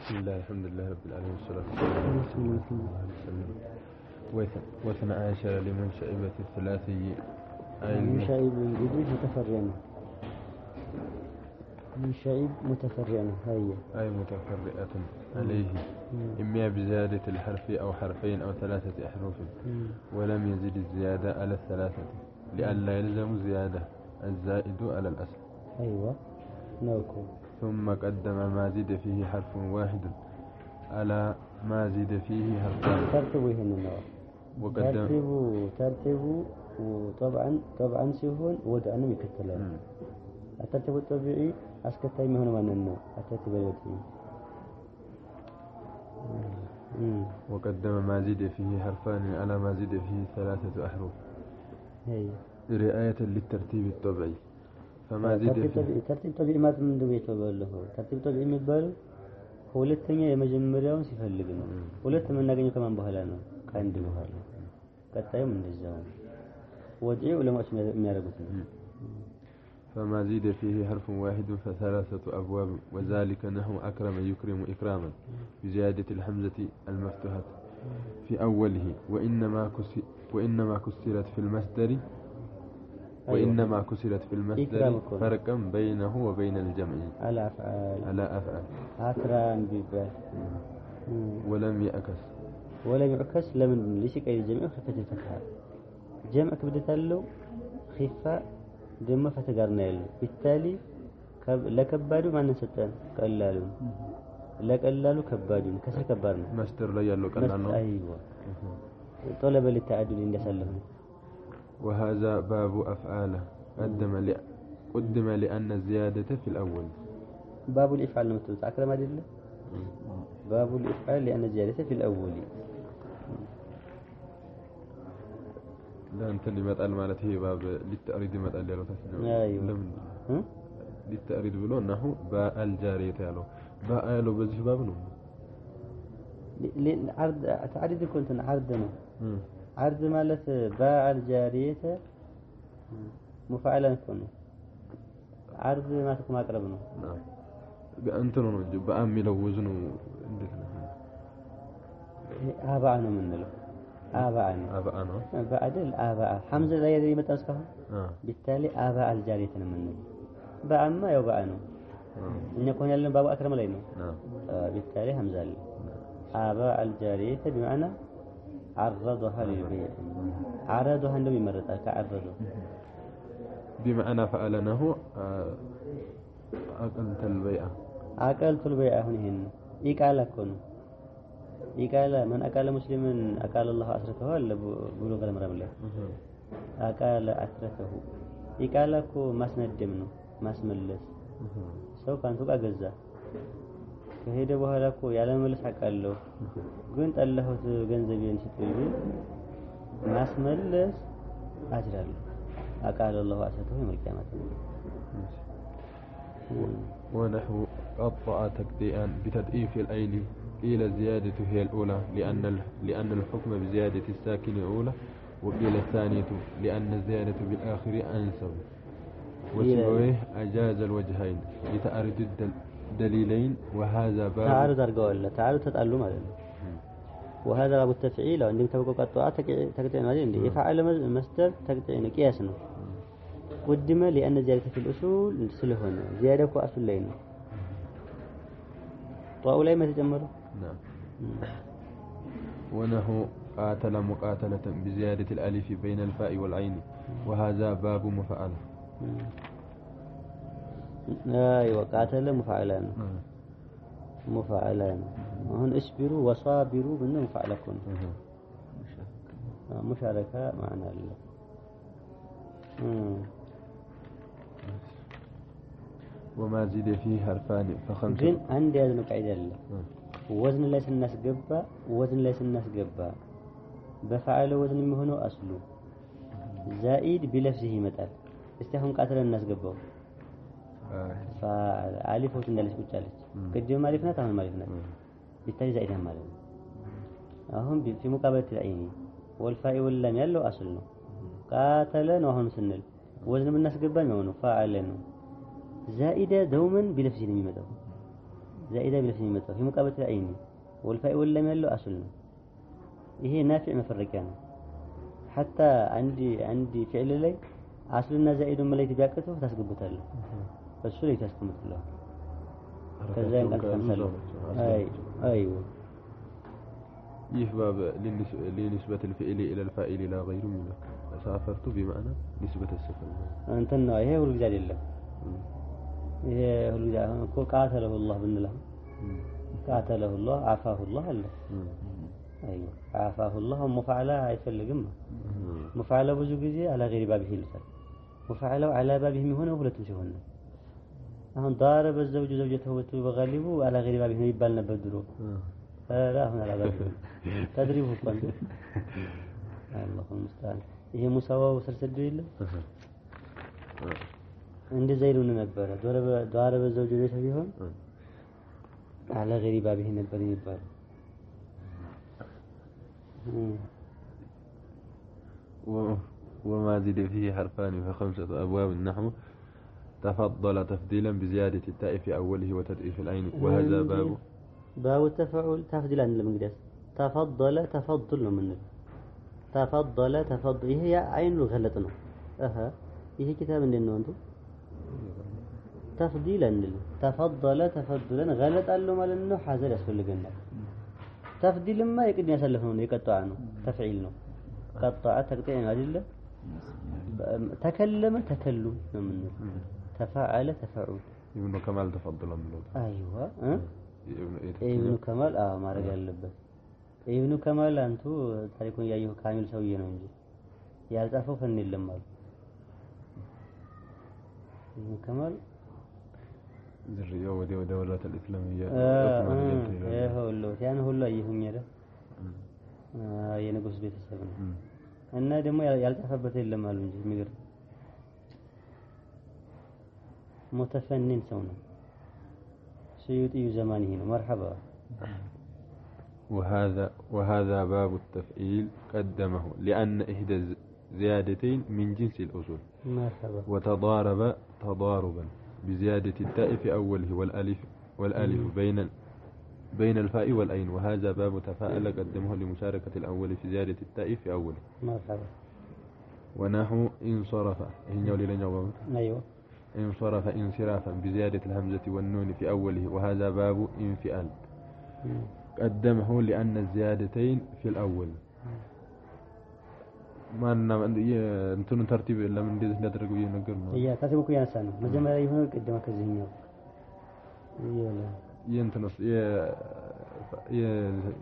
بسم الله الحمد لله رب العالمين والصلاة والسلام على رسول الله. واثنى عشر لمنشئبة الثلاثي أي منشئب جديد متفرعنا منشئب متفرعنا هي أي متفرعة عليه إما بزيادة الحرف أو حرفين أو ثلاثة أحرف ولم يزد الزيادة على الثلاثة لأن لا يلزم زيادة الزائد على الأصل. أيوة نوكو. ثم قدم ما زيد فيه حرف واحد على ما زيد فيه حرفان. ترتيبه هنا ترتيبه وطبعا سيهون ودعنم يكتلان الترتيب الطبيعي أسكتاي مهون مننا الترتيب الوتري. وقدم ما زيد فيه حرفان على ما زيد فيه ثلاثة أحرف رعاية للترتيب الطبيعي. فما زيد فيه ترتيب طبيعي ما من دو يتباله ترتيب طبيعي የሚባለው ሁለተኛ የመጀመሪያውን ሲፈልግ ነው ሁለት የምናገኘው ከማን በኋላ ነው ከአንድ በኋላ ቀጣዩም እንደዛው ወዲህ ዑለማዎች የሚያደርጉት ነው فما زيد فيه حرف واحد فثلاثة أبواب وذلك نحو أكرم يكرم إكراما بزيادة الحمزة المفتوحة في أوله وإنما كسرت في المصدر وإنما كسرت في المصدر فرقا بينه وبين الجمع على أفعال أكرم بيبال ولم يعكس لمن ليش كأي الجمع خفة الفتحة جمع كبدت له خفة دم فتقرنا له بالتالي لكبادو ما نستان قلالو لقلالو كبادو كسر كبارنا مصدر لا يالو قلالو أيوة طلب للتعدل عند سلهم. وهذا باب أفعاله قدم لأن الزيادة في الأول. باب الإفعال المتوسط أكرم أدلة باب الإفعال لأن الزيادة في الأول. لا أنت اللي متقال مالته باب للتأريد متقال له تسنى. أيوة للتأريد بلو أنه باء الجارية له باء له بزه بابنه عرض تعريد كنت عرضنا عرض مالت باع الجارية مفعلا كونه عرض ما تكون أقربنا. نعم أنتم بأمي لو وزنوا آباءنا من له آباءنا بعد الآباء حمزة لا يدري متى أسكه بالتالي آباء الجارية من له بأما يوبأنا إن يكون لنا باب أكرم علينا بالتالي حمزة له آباء الجارية بمعنى عرضها للبيع عرضها عندما يمرتها كعرضه بمعنى فعلناه أكلت البيع هنا إيقال كونه إيقال من أكل مسلم أكل الله أسرته ولا بلوغ المرام له أكل أسرته إيقال كو مسندمنه مسملس سو كان سوق أجزا ከሄደ በኋላ እኮ ያለ መልስ አቃለው ግን ጠለሁት ገንዘቤን ሲጥልኝ ማስመለስ አጅራለሁ አቃለ الله أسته يوم القيامة. ونحو قطع تقطيعا بتضعيف العين قيل الزيادة هي الأولى لأن الحكم بزيادة الساكن الأولى وقيل الثانية لأن الزيادة بالآخر أنسب وسبويه أجاز الوجهين لتعرض دليلين وهذا باب تعارض أرجوله تعارض تتألم عليه وهذا باب التفعيل عندما تبقى قطعة تقطعين عليه عندي يفعل مصدر تقطعين قياسنا قدم لأن زيادة في الأصول سلهنا زيادة في أصل لين طاولة ما تجمره. نعم. ونحو قاتل مقاتلة بزيادة الألف بين الفاء والعين وهذا باب مفعل. أيوة قاتل مفعلان وهن اصبروا وصابروا منه مفعلكم مشاركة معنى الله. وما زيد فيه حرفان فخمسة. جن عندي هذا مقعد الله وزن ليس الناس قبا بفعل وزن مهنو أصله زائد بلفظه مثال استهم قاتل الناس قبوا فالالف እንዳለች ቁጭ አለች ቅድም ማሪፍ ናት አሁን ማሪፍ ናት بالتالي زائدها ማለት ነው አሁን في مقابله العين والفاء واللام ያለው አስል ነው قاتل ነው አሁን ስንል ወዝን ብናስገባኝ ነው فاعل ነው زائده دوما بلفظه የሚመጣው زائدة بلا سين متى في مقابلة العين والفاء واللام يلو أصلنا إيه نافع مفرق يعني حتى عندي فعل لي أصلنا زائد مليت بياكته تسقبته له بس شو لي تسقبته له كذا كان تمثله أيوه ይህ ባብ لنسبة الفعل إلى الفاعل لا غير منه سافرت بمعنى نسبة السفر أنتنا إيه هو الجزء لله إيه هو الجزء كو قاتله الله بالله قاتله الله عافاه الله الله أيوه عافاه الله مفعله አይፈልግም مفعله ብዙ ጊዜ على غير بابه ይልሳል مفعله على بابه የሚሆነው ሁለቱም ሲሆን ነው አሁን ضارب الزوج زوجته بغالبه على غير بابه ይባል ነበር ድሮ لا هنا على بابه تدريبه كون الله المستعان ይሄ ሙሳዋው ስልሰዱ የለም እንደዛ ይሉን ነበር ضارب الزوج زوجته ቢሆን على غير بابه ነበር ይባል وما زيد فيه حرفان فخمسة أبواب النحو تفضل تفضيلا بزيادة التاء في أوله وتضعيف العين وهذا باب التفعل تفضيلا للمقدس تفضل تفضل من تفضل تفضل هي عين غلطنا هي كتاب عندنا انتم تفضيلا تفضل تفضلا غلط قالوا ማለት ነው حاضر ያስፈልገናል تفضيل ما يقدر يسلفه ነው يقطع ነው تفعيل ነው قطع تقطيع አይደለ تكلم تكلم ነው ምን تفاعل تفاعل ابن كمال تفضل منه ايوه ابن كمال ማድረግ ያለበት ابن كمال አንቱ ታሪኩን ያየው ካሚል ሰውዬ ነው እንጂ ያልጻፈው ፈን የለም ማለት ابن كمال ዝርያው ወደ ወላተ الاسلاميه ያን ሁሉ አይሁኝ አይደል የንጉስ ቤተሰብ ነው እና ደግሞ ያልጻፈበት የለም አሉ እንጂ የሚገርም متفنن سونا سيوطي زمانه مرحبا وهذا باب التفعيل قدمه لأن إحدى زيادتين من جنس الأصول مرحبا وتضارب تضاربا بزيادة التاء في أوله والألف بين الفاء والعين وهذا باب تفاعل قدمه لمشاركة الأول في زيادة التاء في أوله مرحبا ونحو انصرف أيوه انصرف انصرافا بزيادة الهمزة والنون في أوله وهذا باب انفعال قدمه لأن الزيادتين في الأول ما انتم ترتيب إلا من دي ندرجوا ينقرنا هي كاتبكم يا سنة مجمع يهون قدمك الزهنية ينتنص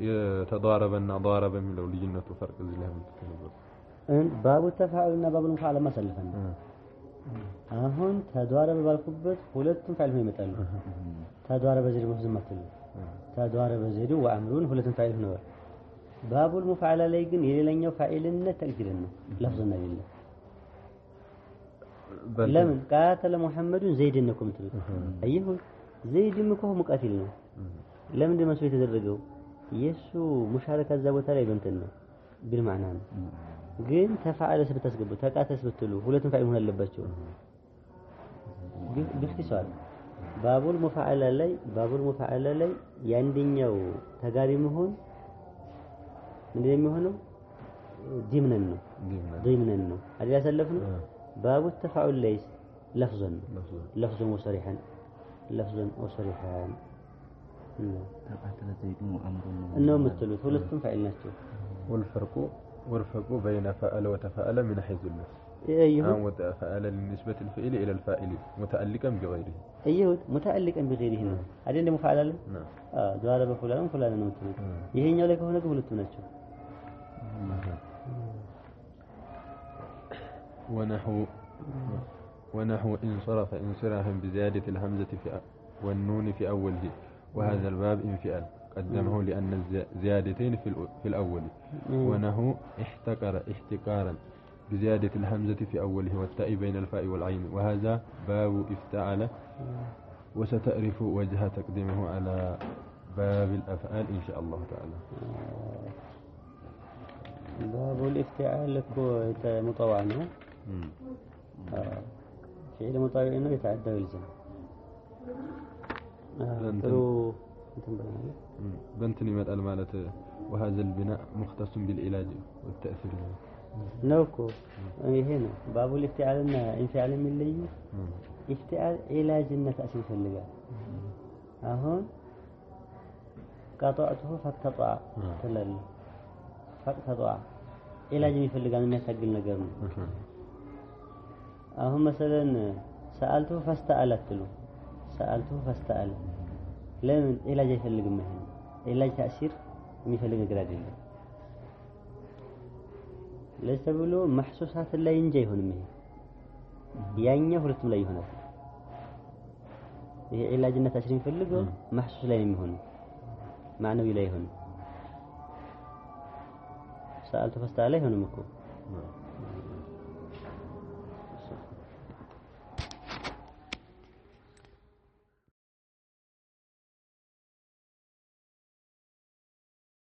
يتضاربنا ضاربا من لو لجنة فرق الزلهم باب التفاعل باب المفاعل ما سلفنا አሁን ተዷረበ ባልኩበት ሁለቱም ፋይል ነው ይመጣሉ ተዷረበ ዘዴ መፍዘማት ነው ተዷረበ ዘዴ ወአምሩን ሁለቱም ፋይል ነው ባቡል ሙፋዓላ ላይ ግን የሌላኛው ፋይልነት ተቅዲርን ነው ለፍዘና ይለ ለምን ቃተለ ሙሐመዱን ዘይድን ነው ከምትሉት አይሁ ዘይድም እኮ ሙቃቲል ነው ለምን ደም መስሎ የተደረገው የሱ ሙሻረካ እዛ ቦታ ላይ በእንትን ነው بالمعنى ነው ግን ተፋዓለ ስብታስገቡ ተቃተስ ብትሉ ሁለቱም ፋይል መሆን አለባቸው باختصار ባቡል ሙፋዓላ ላይ ያንደኛው ተጋሪ መሆን ምንድነው የሚሆነው ضمنن ነው አይደል ያሰለፍነው ባቡ ተፋዑል ليس لفظا وصريحا ተቃተለ ዘይዱን ወአምሩን ነው የምትሉት ሁለቱም ፋይል ናቸው والفرق بين فعل وتفاعل من حيث اللفظ ايوه وتفاعل لنسبة الفعل إلى الفاعل متعلقا بغيره ايوه متعلقا بغيره ነው አይደል ሙፋዓላ ላይ ضارب فلان ነው የምትሉት ይሄኛው ላይ ከሆነ ግን ሁለቱም ናቸው ونحو انصرف انصرافا بزيادة الهمزة والنون في أوله وهذا الباب انفعال قدمه لأن الزيادتين في الأول ونحو احتقر احتقارا بزيادة الهمزة في أوله والتاء بين الفاء والعين وهذا باب افتعل وستعرف وجه تقديمه على باب الأفعال إن شاء الله تعالى باب الافتعال مطوع عنه فعل مطوع عنه يتعدى ويلزم بنتني متقال مالته وهذا البناء مختص بالعلاج والتأثير نوكو هنا باب الافتعالنا انفعال من لي افتعال علاجنا تأثير فلقا هون قطعته فاقتطع تلل فاقتطع علاج يفلقا من يتقل نقرن هون مثلا سألته فاستألت له سألته فاستأل لمن علاج يفلق منه علاج تأثير يفلق نقرن ليس بلو محسوسات لا ينجي هون منه يعني هرتم لا يهون هي علاجنا تأثير يفلقه محسوس لا يهون معنوي لا يهون سألته فاستأل هون مكو